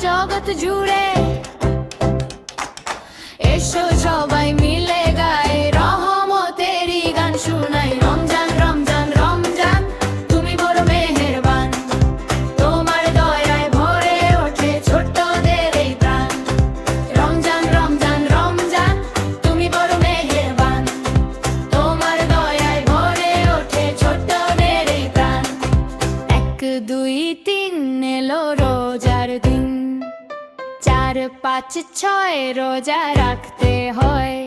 জগৎ জুড়ে। এসো সবাই মিলে গাই রহমতেরই গান শুনাই। রমজান রমজান রমজান তুমি বড় মেহেরবান, তোমার দয়ায় ভরে ওঠে ছোট্টদের এই প্রাণ। রমজান রমজান রমজান তুমি বড় মেহেরবান, তোমার দয়ায় ভরে ওঠে ছোট্টদের এই প্রাণ। 1 2 3 এলো রোজার দিন, 4 5 6 রোজা রাখতে হয়।